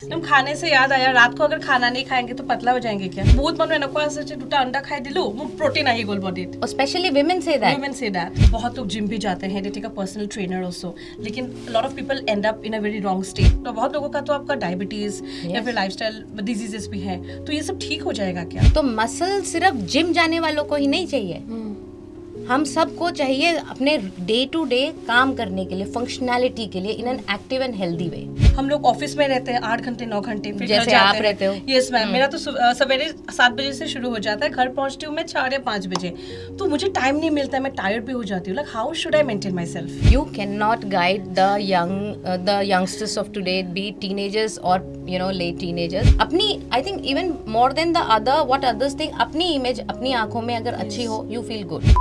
तुम खाने से याद आया, रात को अगर खाना नहीं खाएंगे तो पतला हो जाएंगे क्या? बहुत মানুহ এনেকুৱা আছে যে দুটা अंडा খাই দিলো মোৰ प्रोटीन আহি গল বডিত। Especially women say that. Women say that. बहुत लोग जिम भी जाते हैं, they take a personal trainer also, लेकिन a lot of people end up in a very wrong state. तो बहुत लोगों का तो आपका डायबिटीज या फिर लाइफस्टाइल डिजीजेस भी है, तो ये सब ठीक हो जाएगा क्या? तो मसल सिर्फ जिम जाने वालों को ही नहीं चाहिए, हम सबको चाहिए अपने डे टू डे काम करने के लिए, फंक्शनैलिटी के लिए in an active and healthy way. हम लोग ऑफिस में रहते हैं 8 घंटे 9 घंटे, फिर जैसे आप रहते हो। यस मैम, मेरा तो सवेरे 7 बजे से शुरू हो जाता है, घर पहुंचती हूँ मैं 4 या 5 बजे, तो मुझे टाइम नहीं मिलता है, मैं टायर्ड भी हो जाती हूँ। Like how should I maintain my self? You cannot guide the youngsters of today, be it teenagers or late teenagers. अपनी I think even more than the other what others think, अपनी image अपनी आंखों में अगर अच्छी हो, you feel good.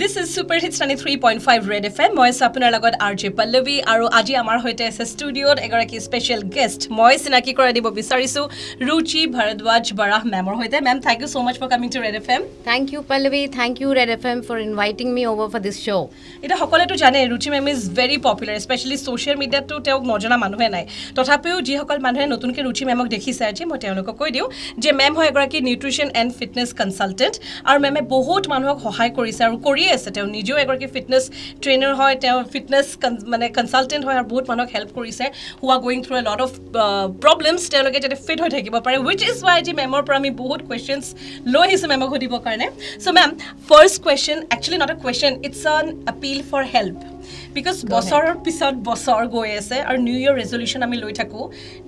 This is Super Hits 93.5 Red FM. মই আপোনাৰ লগত RJ পল্লৱী আৰু আজি আমাৰ হৈতে আছে ষ্টুডিঅ'ত এগৰাকী স্পেচিয়েল গেষ্ট। মই চিনাকি কৰাই দিব বিচাৰিছো ৰুচি ভৰদ্বাজ বৰাহ মেমৰ হৈতে। Ma'am, thank you so much for coming to red FM. Thank you Pallavi, thank you Red FM for inviting me over for this show. এটা সকলোৱেতো জানে Ruchi ma'am is very popular, especially social মিডিয়াতো তেওঁক নজনা মানুহে নাই। তথাপিও যিসকল মানুহে নতুনকৈ ৰুচি মেমক দেখিছে আজি, মই তেওঁলোকক কৈ দিওঁ যে মেম হয় এগৰাকী নিউট্ৰিশ্যন এণ্ড ফিটনেছ কনচালটেণ্ট, আৰু মেমে বহুত মানুহক সহায় কৰিছে আৰু কৰি আছে। তেওঁ নিজেও এগৰাকী ফিটনেছ ট্ৰেইনাৰ হয়, তেওঁ ফিটনেছ মানে কনচালটেণ্ট হয় আৰু বহুত মানুহক হেল্প কৰিছে who are going through a lot of problems, তেওঁলোকে যাতে ফিট হৈ থাকিব পাৰে, উইচ ইজ ৱাই আজি মেমৰ পৰা আমি বহুত কুৱেশ্যনছ লৈ আহিছোঁ মেমক সুধিবৰ কাৰণে। So' ma'am, first question, actually not a question, it's an appeal for help, because বছৰৰ পিছত বছৰ গৈ আছে আৰু নিউ ইয়েৰ ৰেজলিউশ্যন আমি লৈ থাকোঁ,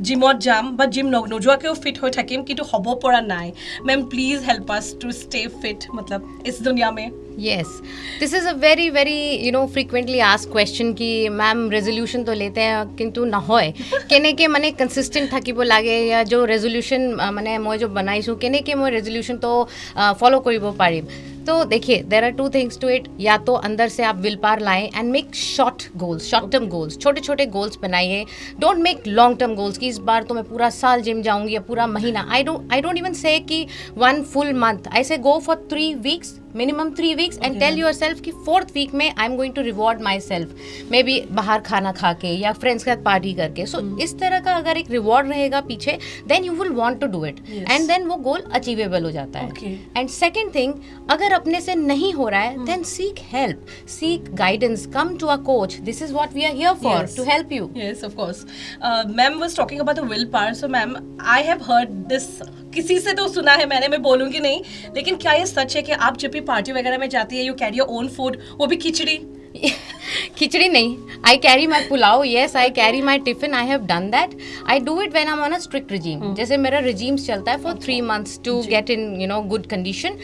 জিমত যাম বা জিম নোযোৱাকৈও ফিট হৈ থাকিম, কিন্তু হ'ব পৰা নাই। Ma'am, please help us to stay fit मतलब इस दुनिया में। Yes, this is a very frequently asked question कि मैम रेजोल्यूशन तो लेते हैं किंतु ना होय केने के माने कंसिस्टेंट থাকিব লাগে या जो रेजोल्यूशन माने মই जो बनाइছো केने के মই रेजोल्यूशन तो फॉलो কৰিব পাৰিম। तो देखिए, there are 2 things to it, या तो अंदर से आप विल पावर लाएं and make short goals, short term goals, छोटे छोटे गोल्स बनाइए। Don't make long term goals कि इस बार तो मैं पूरा साल जिम जाऊंगी या पूरा महीना। आई डोंट इवन से कि 1 full month, I say go for 3 weeks, minimum 3 weeks, and tell yourself कि 4th वीक में I am going to reward myself, maybe बाहर खाना खा के या फ्रेंड्स के साथ पार्टी करके। सो इस तरह का अगर एक रिवॉर्ड रहेगा पीछे, then you will want to do it, and then वो गोल अचीवेबल हो जाता है। एंड सेकेंड थिंग, अगर अपने से नहीं हो रहा है, then seek help, seek guidance, come to a coach, this is what we are here for, to help you. Yes, of course. Ma'am was talking about the willpower. So ma'am, I have heard this, किसी से तो सुना है मैंने, मैं बोलूँगी नहीं, लेकिन क्या ये सच है कि आप जब भी पार्टी वगैरह में जाती है, you carry your own food, वो भी खिचड़ी? खिचड़ी नहीं, I carry my pulao, yes I carry my tiffin, I have done that. I do it when I am on a strict regime, जैसे मेरा रिजीम्स चलता है for 3 months to get in good condition,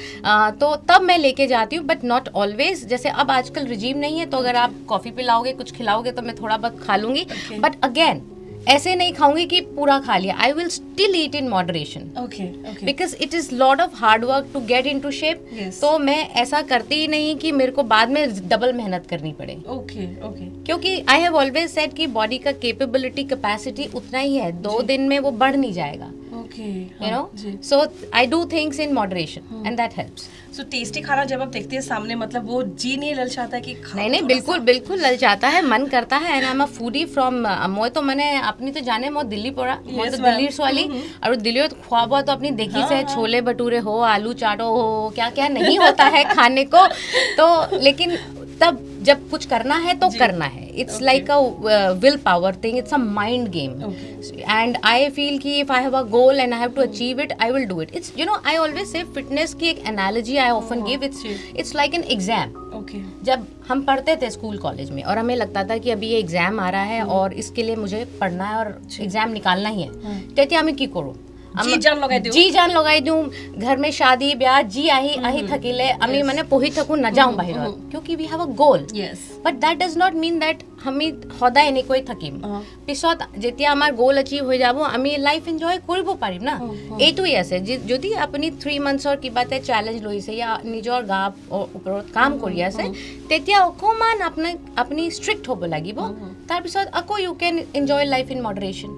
तो तब मैं लेके जाती हूँ, बट नॉट ऑलवेज। जैसे अब आजकल रिजीम नहीं है, तो अगर आप कॉफ़ी पिलाओगे, कुछ खिलाओगे, तो मैं थोड़ा बहुत खा लूँगी, बट अगेन ऐसे नहीं खाऊंगी कि पूरा खा लिया। I will still eat in moderation, because it is lot of hard work to get into shape. तो मैं ऐसा करती ही नहीं कि मेरे को बाद में डबल मेहनत करनी पड़े। क्योंकि आई हैव ऑलवेज सेड कि बॉडी का कैपेबिलिटी, कैपेसिटी उतना ही है, 2 दिन में वो बढ़ नहीं जाएगा। So I do things in moderation, and that helps. So tasty खाना जब आप देखते हैं सामने, मतलब वो जी नहीं ललचाता है कि नहीं बिल्कुल ललचाता है, मन करता है। And I am a foodie from, মই तो मैंने अपनी तो जाने मैं दिल्ली पड़ा, मैं तो दिल्ली वाली, और दिल्ली में खवा हुआ तो अपनी देखी से छोले भटूरे हो, आलू चाटो हो, क्या क्या नहीं होता है खाने को। तो लेकिन तब जब कुछ करना है तो करना है, it's like a will power thing, it's a mind game, and I feel कि if I have a goal and I have to achieve it, I will do it. It's I always say fitness की एक analogy I often give, it's like an exam. जब हम पढ़ते थे school college में और हमें लगता था कि अभी ये एग्जाम आ रहा है और इसके लिए मुझे पढ़ना है और एग्जाम निकालना ही है, कहते আমি কি কৰো, जी जान लगाई दूँ, घर में शादी ब्याह जी आही থাকিলে আমি মানে পঢ়ি থাকো, নাযাওঁ বাহিৰত, क्योंकि we have a goal, but that does not mean that আমি সদায় এনেকৈ থাকিম। পিছত যেতিয়া আমাৰ গোল অচিভ হৈ যাব, আমি লাইফ এনজয় কৰিব পাৰিম না। এইটোই আছে, যদি আপুনি 3 monthsৰ কিবা এটা চেলেঞ্জ লৈছে या নিজৰ গাৰ ওপৰত কাম কৰি আছে, তেতিয়া অকমান আপুনি ষ্ট্ৰিক্ট হ'ব লাগিব, তাৰপিছত আকৌ ইউ কেন enjoy life in moderation.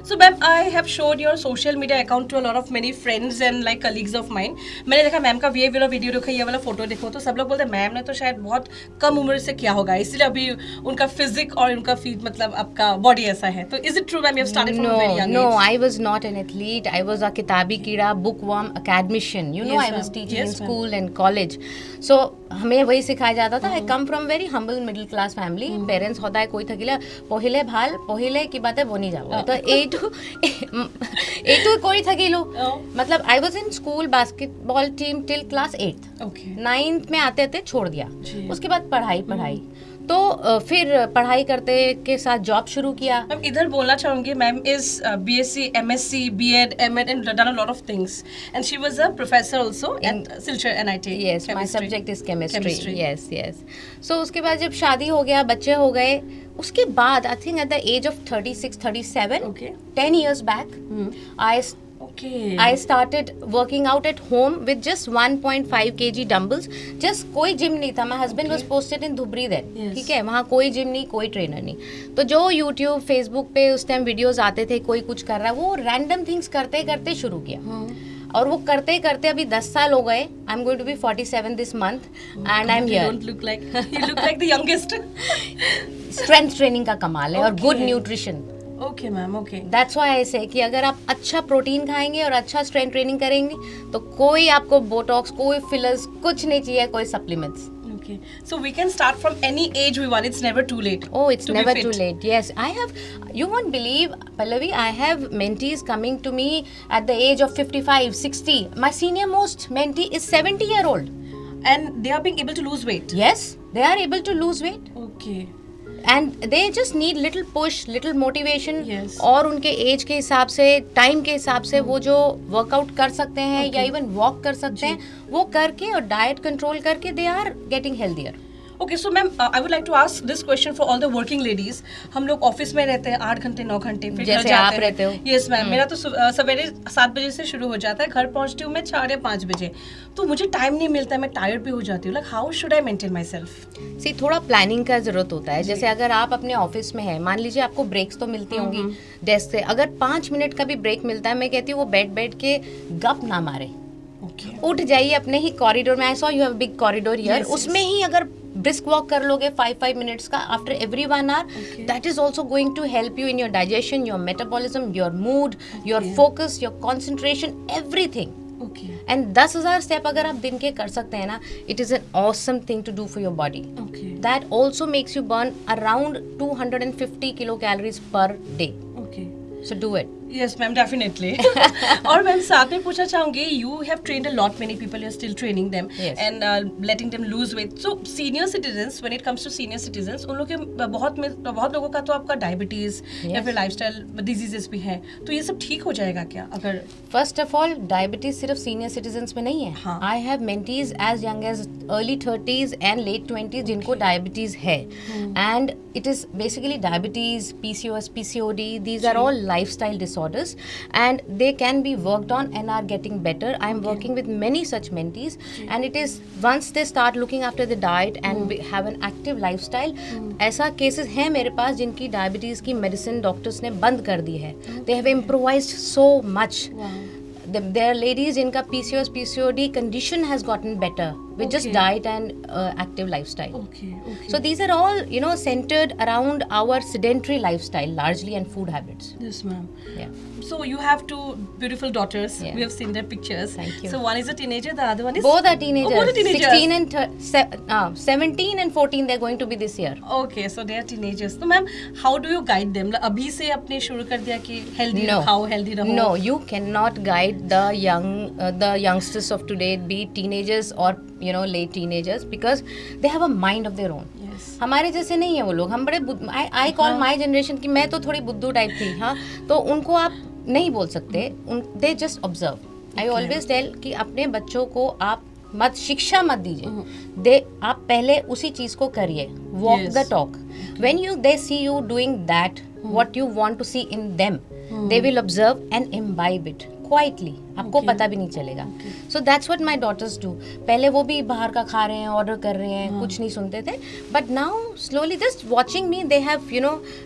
So ma'am, I have showed your social media account to a lot of many friends and like colleagues of mine. मैंने देखा मैम का ये वाला वीडियो देखा, ये वाला फोटो देखो, तो सब लोग बोलते हैं मैम ने तो शायद बहुत कम उम्र से किया होगा, इसलिए अभी उनका फिजिक और उनका फीट मतलब आपका बॉडी ऐसा है. तो is it true ma'am, you have started from a very young No, age? I was not an athlete. I was a kitabi kira, bookworm, academician. You know, Yes, I was ma'am. teaching Yes, in ma'am. school and college. So हमें वही सिखाया जाता था. I come from very humble middle class family. Parents होता है कोई थकिला पहिले भाल पहिले की बातें बोनी जाओ. तो A2 कोई थकीलो. मतलब I was in school basketball team till class 8th. Okay. 9th में आते थे छोड़ दिया. जी. उसके बाद पढ़ाई. तो फिर पढ़ाई करते के साथ जॉब शुरू किया. मैम इधर बोलना चाहूंगी, ma'am is BSc, MSc, B.Ed, M.Ed and done a lot of things, and she was a professor also at Silchar NIT. Yes, my Chemistry. subject is chemistry. Chemistry. Yes. So उसके बाद जब शादी हो गया, बच्चे हो गए, उसके बाद I think at the age of 36, 37, Okay. 10 years back, Okay. I started working out at home with just 1.5 kg dumbbells. Just कोई जिम नहीं था. My husband was posted in Dhubri then. Yes. ठीक है, वहाँ कोई जिम नहीं, कोई ट्रेनर नहीं. तो जो YouTube, Facebook पे उस टाइम वीडियोस आते थे, कोई कुछ कर रहा है, वो रैंडम थिंग्स करते करते शुरू किया. और वो करते करते अभी 10 साल हो गए. I am going to be 47 this month and I am You here. don't look like, you look like the youngest. Strength training का कमाल है और Okay. Good nutrition. Okay ma'am, okay. That's why I say कि अगर आप अच्छा protein खाएंगे और अच्छा स्ट्रेंथ ट्रेनिंग करेंगे तो कोई आपको बोटॉक्स, कोई फिलर्स, कुछ नहीं चाहिए, कोई supplements. Okay. So we can start from any age we want. It's never too late. Oh, it's to be never fit. too late. Yes, I have. You won't believe, Pallavi, I have mentees coming to me at the age of 55, 60. My senior most mentee is 70-year-old. And they are being able to lose weight. Yes, they are able to lose weight. Okay. And they just need little push, little motivation. Yes. और उनके as के हिसाब से, time के हिसाब से वो जो वर्कआउट कर सकते हैं या इवन वॉक कर सकते हैं, वो करके और डाइट कंट्रोल करके they are getting healthier. Okay, so ma'am, I would like to ask this question for all the working ladies. हम लोग ऑफिस में रहते हैं 8 घंटे 9 घंटे, फिर घर जैसे जाते आप हैं. रहते हो. Yes मैम, मेरा तो सवेरे 7 बजे से शुरू हो जाता है, घर पहुंचती हूँ मैं 4 या 5 बजे. तो मुझे टाइम नहीं मिलता है, मैं टायर्ड भी हो जाती हूँ. Like how should I maintain myself? सी थोड़ा प्लानिंग का जरूरत होता है. जैसे अगर आप अपने ऑफिस में हैं, मान लीजिए आपको ब्रेक्स तो मिलती होंगी डेस्क से. अगर 5 मिनट का भी ब्रेक मिलता है, मैं कहती हूँ वो बैठ के गप ना मारे. Okay. उठ जाइए अपने ही कॉरिडोर में. आई saw you have big corridor here. Yes, उसमें ही अगर ब्रिस्क वॉक कर लोगे 5 मिनट्स का after every 1 hour, Okay. That is also going to help you in your digestion, your metabolism, your mood, your focus, your concentration, everything. Okay. And 10,000 step अगर आप दिन के कर सकते हैं ना, it is an awesome thing to do for your body. Okay. That also makes you burn around 250 kilocalories per day. Okay. So do it. Yes ma'am, definitely. और ma'am साथ में पूछना चाहूंगी, you have trained a lot many people, you are still training them and letting them lose weight. So senior citizens, when it comes to senior citizens, उन लोग के बहुत लोगों का तो आपका डायबिटीज या फिर लाइफस्टाइल डिजीजेस भी है, तो ये सब ठीक हो जाएगा क्या अगर? फर्स्ट ऑफ ऑल, डायबिटीज सिर्फ सीनियर सिटीजन्स में नहीं है. हाँ. I have mentees as young as early 30s and late 20s जिनको डायबिटीज है. And it is basically diabetes, PCOS, PCOD, these are all lifestyle disorders and they can be worked on and are getting better. I am working with many such mentees and it is once they start looking after the diet and have an active lifestyle, ऐसा cases हैं मेरे पास जिनकी diabetes की medicine doctors ने बंद कर दी है. They have improvised so much. There are ladies जिनका PCOS, PCOD condition has gotten better with just diet and active lifestyle. Okay. So these are all, you know, centered around our sedentary lifestyle largely and food habits. Yes ma'am. Yeah. So you have 2 beautiful daughters. Yeah. We have seen their pictures. Thank you. So one is a teenager, the other one is? Both are teenagers. Oh, both are teenagers. 16 and 17 and 14 they're going to be this year. Okay, so they are teenagers. तो ma'am, how do you guide them? अभी से अपने शुरू कर दिया कि healthy No. खाओ, healthy रहो? No, you cannot guide the youngsters of today, be it teenagers or, you know, late teenagers, because they have a mind of their own. Yes. हमारे जैसे नहीं है वो लोग. हम बड़े आई कॉल माई जनरेशन की, मैं तो थोड़ी बुद्धू टाइप थी. हाँ, तो उनको आप नहीं बोल सकते. They just observe. I always tell कि अपने बच्चों को आप मत शिक्षा मत दीजिए. आप पहले उसी चीज को करिए. Walk the talk. When you they see you doing that what you want to see in them, they will observe and imbibe it. Quietly, आपको Okay. पता भी नहीं चलेगा. So that's what my daughters do. पहले वो भी बाहर का खा रहे हैं, ऑर्डर कर रहे हैं, कुछ नहीं सुनते थे, but now slowly just watching me they have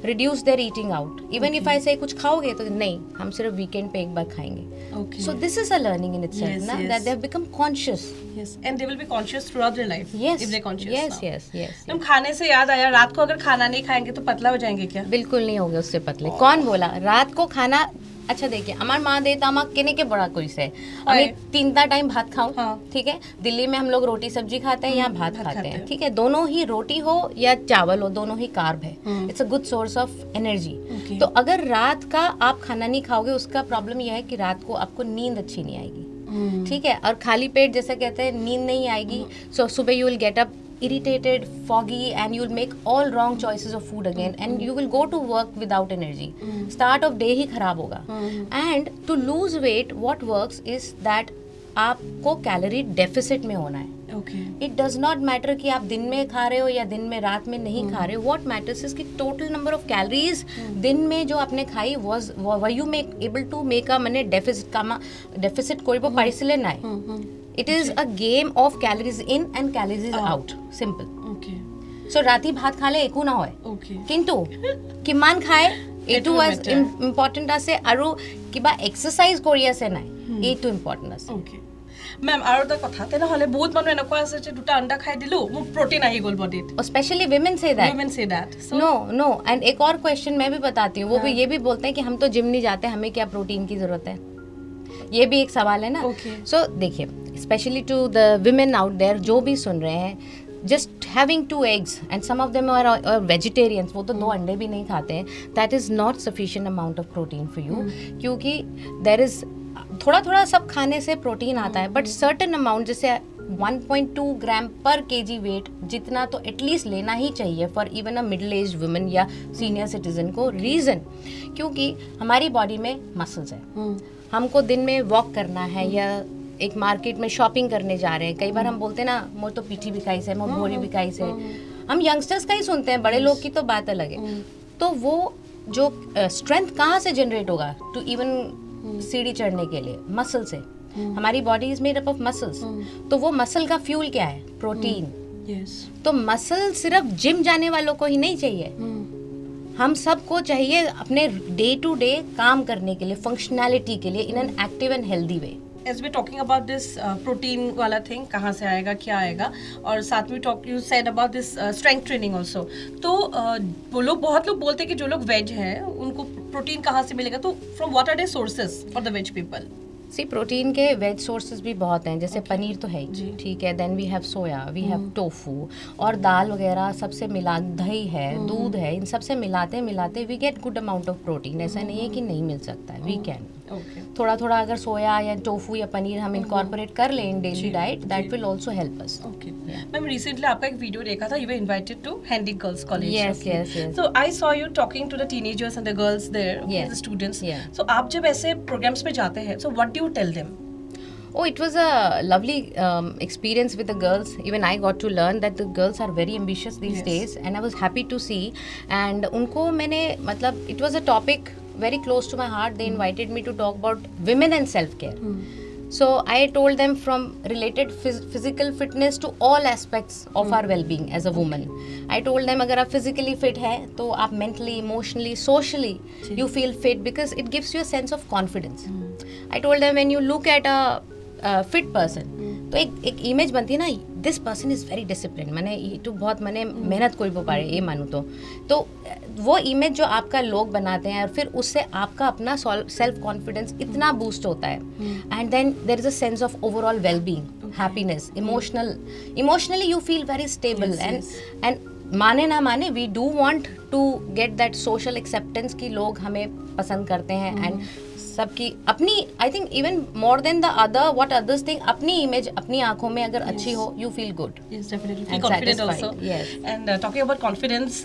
reduce there eating out. Even if I से कुछ खाओगे तो नहीं, हम सिर्फ वीकेंड पे एक बार खाएंगे. Okay. So this is a learning in itself, Yes, na, yes. that they have become conscious. Yes, and they will be conscious throughout their life. Yes, if they're conscious. yes, now. yes. तुम खाने से याद आया, रात को अगर खाना नहीं खाएंगे तो पतला हो जाएंगे क्या? बिल्कुल नहीं होगे उससे पतले. कौन बोला रात को खाना? अच्छा देखिए, আমার মা দেতা আমাক কেনে के बड़ा कोई से আমি 3 टाइम भात खाऊं. हाँ. ठीक है, दिल्ली में हम लोग रोटी सब्जी खाते हैं या भात भात खाते खाते हैं. हैं. ठीक है, दोनों ही रोटी हो या चावल हो, दोनों ही कार्ब है. It's a good source of energy. Okay. तो अगर रात का आप खाना नहीं खाओगे, उसका प्रॉब्लम यह है कि रात को आपको नींद अच्छी नहीं आएगी. ठीक है, और खाली पेट जैसे कहते हैं नींद नहीं आएगी, सो सुबह you will get up irritated, foggy, and you'll make all wrong choices of food again, and you will go to work without energy. Start of day ही खराब होगा. And to lose weight, what works is that आपको calorie deficit में होना है. Okay. It does not matter कि आप दिन में खा रहे हो या दिन में रात में नहीं खा रहे हो. व्हाट मैटर्स इज कि टोटल नंबर ऑफ कैलोरीज दिन में जो आपने खाई was were you make able to make a মানে ডেফিসিট কৰিব পাৰিছিলে নাই. It is a game of calories in and calories out. Simple. Okay. So ৰাতি ভাত খালে একো নহয়, Okay. কিন্তু কিমান খায় এইটো matter. ইম্পৰ্টেণ্ট আছে, আৰু কিবা এক্সাৰচাইজ কৰি আছে নাই এইটো ইম্পৰ্টেণ্ট আছে. Okay. মেম আৰু এটা কথা, তেনেহ'লে বহুত মানুহ এনেকুৱা আছে যে দুটা আণ্ডা খাই দিলো, মোৰ প্ৰটিন আহি গ'ল বডিত. और specially women say that. Women say that. So, no and एक और क्वेश्चन मैं भी बताती हूँ. वो भी ये भी बोलते हैं कि हम तो जिम नहीं जाते, हमें क्या प्रोटीन की जरूरत है. ये भी एक सवाल है ना. Okay. सो देखिए, specially to the women out there जो भी सुन रहे हैं, just having 2 eggs and some of them are vegetarians, वो तो 2 अंडे भी नहीं खाते हैं, that is not sufficient amount of protein for you. क्योंकि देर इज़ थोड़ा सब खाने से प्रोटीन आता है, बट सर्टेन अमाउंट जैसे 1.2 ग्राम पर केजी वेट जितना तो एटलीस्ट लेना ही चाहिए for even a middle age women या सीनियर सिटीजन को. रीज़न क्योंकि हमारी बॉडी में मसल्स है. हमको दिन में वॉक करना है या एक मार्केट में शॉपिंग करने जा रहे हैं, कई बार हम बोलते हैं ना मोर तो पीठी बिकाई से, मोर भोरी बिकाई से. हम यंगस्टर्स का ही सुनते हैं, बड़े लोग की तो बात अलग है. तो वो जो स्ट्रेंथ कहाँ से जनरेट होगा टू इवन सीढ़ी चढ़ने के लिए? मसल से. हमारी body is made up of muscles. तो वो मसल का फ्यूल क्या है? प्रोटीन. yes. तो मसल सिर्फ जिम जाने वालों को ही नहीं चाहिए, हम सबको चाहिए अपने डे टू डे काम करने के लिए, फंक्शनैलिटी के लिए, in an active and healthy way. As we're talking about this protein वाला thing, कहाँ से आएगा, क्या आएगा, और साथ में you said about this strength training also. तो वो लोग, बहुत लोग बोलते हैं कि जो लोग वेज हैं उनको प्रोटीन कहाँ से मिलेगा, तो from what are the sources for the veg people? See protein के वेज सोर्सेज भी बहुत हैं, जैसे पनीर तो है ही, ठीक है. Then we have soya, we have tofu, और दाल वगैरह सबसे मिला, दही है, दूध है, इन सबसे मिलाते we get good amount of protein. ऐसा नहीं है कि नहीं मिल सकता है, वी कैन. थोड़ा अगर सोया या टोफू या पनीर हम इनकॉर्पोरेट कर लें in daily diet, that will also help us. Okay ma'am, recently आपका एक वीडियो देखा था, you were invited to handy girls college. yes. So I saw you talking to the teenagers and the girls there, the students. So आप जब ऐसे programs में जाते हैं, so what do you tell them? Oh, it was a lovely experience with the girls. Even I got to learn that the girls are very ambitious these days, and I was happy to see. And उनको मैंने मतलब, it was a topic very close to my heart. They invited me to talk about women and self-care. So I told them from related physical fitness to all aspects of our well-being as a woman. I told them अगर आप physically fit हैं तो आप mentally, emotionally, socially you feel fit because it gives you a sense of confidence. I told them when you look at a fit person तो एक image बनती है ना, this person is very discipline, माने ये तो बहुत माने मेहनत कोई पारे ये मानू. तो वो इमेज जो आपका लोग बनाते हैं, और फिर उससे आपका अपना सेल्फ कॉन्फिडेंस इतना बूस्ट होता है. And then there is a sense of overall wellbeing, happiness, emotionally you feel very stable. And माने ना माने we do want to get that social acceptance कि लोग हमें पसंद करते हैं. एंड सबकी अपनी, I think even more than the other what others think, अपनी इमेज अपनी आंखों में अगर अच्छी हो, you feel good. Yes, definitely. Feel confident also. Yes. And talking about confidence,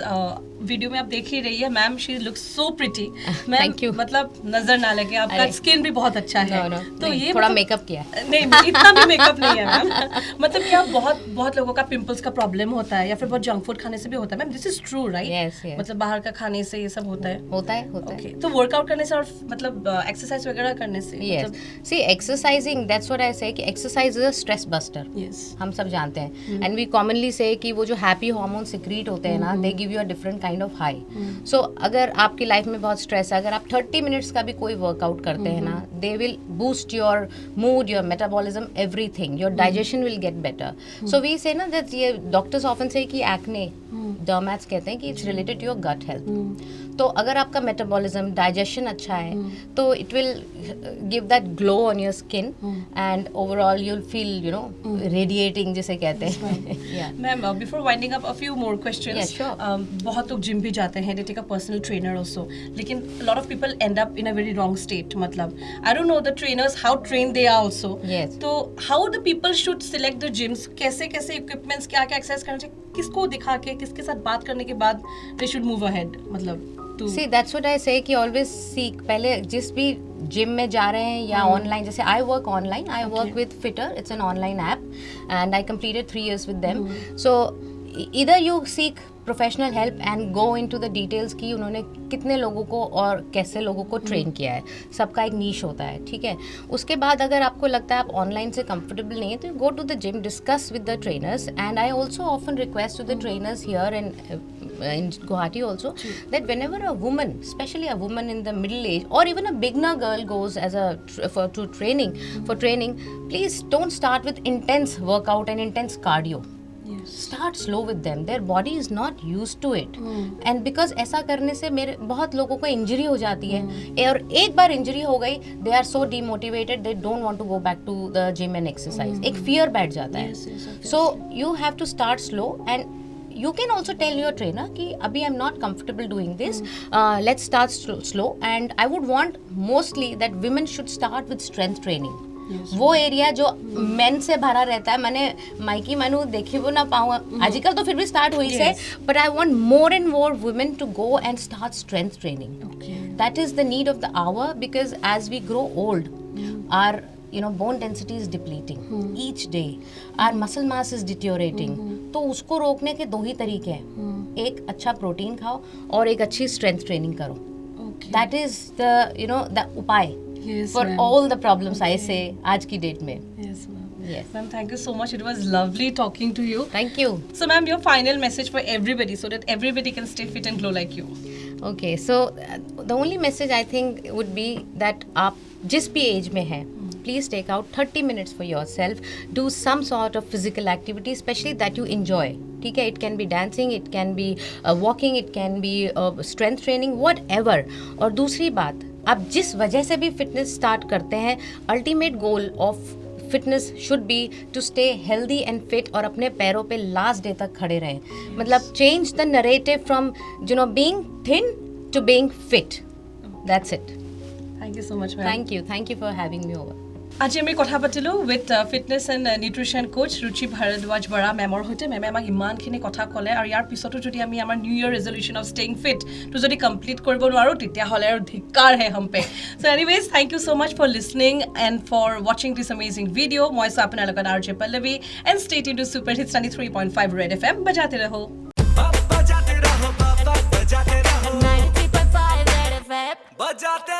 video में आप देख ही रही है ma'am, she looks so pretty ma'am, Thank you. मतलब नजर ना लगे, आपका अरे। स्किन भी बहुत अच्छा है। No, तो नहीं, ये थोड़ा मतलब- मेकअप किया है। नहीं इतना भी मेकअप नहीं है मैम। मतलब क्या बहुत बहुत लोगों का पिंपल्स का प्रॉब्लम होता है या फिर बहुत जंक फूड खाने से भी होता है ma'am, this is true right? Yes, yes. मतलब बाहर का खाने से ये सब होता है। होता है ओके, तो वर्कआउट करने से और मतलब एक्सरसाइज वगैरह करने से Yes. मतलब See, exercising, that's what I say कि exercise is a stress buster. Yes हम सब जानते हैं एंड वी कॉमनली से कि वो जो हैप्पी हार्मोन सिक्रीट होते हैं ना, they give you a different kind of high. So अगर आपकी लाइफ में बहुत स्ट्रेस है, अगर आप 30 मिनट्स का भी कोई वर्कआउट करते हैं ना, they will boost your mood, your metabolism, everything, your digestion will get better. So we say ना दैट ये डॉक्टर्स ऑफन से कि एक्ने, डर्मैट्स कहते हैं कि it's related to your gut health. तो अगर आपका मेटाबॉलिज्म, डाइजेशन अच्छा है तो it will give that glow on your skin and overall you will feel you know radiating जिसे कहते हैं. Ma'am before winding up a few more questions. Yeah, sure. बहुत लोग जिम भी जाते हैं, they take a personal trainer also, लेकिन lot of people end up in a very wrong state. मतलब I don't know the trainers how train they are also. Yes. तो how the people should select the gyms, कैसे कैसे equipments, क्या क्या exercise करना चाहिए, किसको दिखा के किसके साथ बात करने के बाद दे शुड मूव अहेड, मतलब to See, that's what I say कि always seek. पहले जिस भी जिम में जा रहे हैं या ऑनलाइन, जैसे I work online, I work with fitter, it's an online app and I completed 3 years with them. So either you seek professional help and go into the details कि उन्होंने कितने लोगों को और कैसे लोगों को ट्रेन किया है. सबका एक नीश होता है, ठीक है. उसके बाद अगर आपको लगता है आप ऑनलाइन से कंफर्टेबल नहीं है तो go to the gym, discuss with the trainers. And I also often request to the trainers here in Guwahati also that whenever a woman, especially a woman in the middle age or even a beginner girl goes as a for training, please don't start with intense workout and intense cardio. yes. Start slow with them. Their body is not used to it. And because ऐसा करने से मेरे बहुत लोगों को injury हो जाती है और एक बार इंजरी हो गई they are so demotivated, they don't want to go back to the gym and exercise. एक fear बैठ जाता है. Yes, yes, obviously. So you have to start slow and you can also tell your trainer कि अभी I'm not comfortable doing this. Let's start slow and I would want mostly that women should start with strength training. Yes. वो area जो main से भरा रहता है, मैंने Mikey मानू देखी वो ना पाऊँ आजकल तो फिर भी स्टार्ट हुई से, but I want more and more women to go and start strength training. Okay. That is the need of the hour because as we grow old, our bone density is depleting each day, our muscle mass is deteriorating. तो उसको रोकने के 2 ही तरीके हैं, एक अच्छा protein खाओ और एक अच्छी स्ट्रेंथ ट्रेनिंग करो. Okay. That is the उपाय Yes, for ma'am. all the problems I say आज की डेट में. Yes, ma'am. Yes. Ma'am, thank you so much. It was lovely talking to you. Thank you. So, ma'am, your final message for everybody so that everybody can stay fit and glow like you. Okay, so the only message I think would be that आप जिस भी as में हैं, please take out 30 minutes for yourself. Do some sort of physical activity, especially that you enjoy. ठीक है, it can be dancing, it can be walking, it can be strength training, whatever. और दूसरी बात, आप जिस वजह से भी फिटनेस स्टार्ट करते हैं, ultimate goal of fitness should be to stay healthy and fit और अपने पैरों पे लास्ट डे तक खड़े रहें. मतलब change the narrative from being thin to being fit. That's it. Thank you so much, ma'am. Thank you for having me over. আজি আমি কথা পাতিলোঁ with fitness and nutrition coach ৰুচি ভাৰদ্বাজ বৰা মেমৰ সৈতে. মেমে আমাক ইমানখিনি কথা ক'লে আৰু ইয়াৰ পিছতো যদি আমি আমাৰ new year resolution of staying ফিটটো যদি কমপ্লিট কৰিব নোৱাৰোঁ তেতিয়াহ'লে আৰু ধিক্কাৰ হে হম্পে. চ' anyways thank you so' much for listening and for ৱাচিং দিছ এমেজিং ভিডিঅ'. মই আছোঁ আপোনাৰ লগত RJ পল্লৱী এণ্ড ষ্টেট ইন to super hits 93.5 red FM. বজাতে ৰহো. बजाते रहो 93.5 रेड एफएम बजाते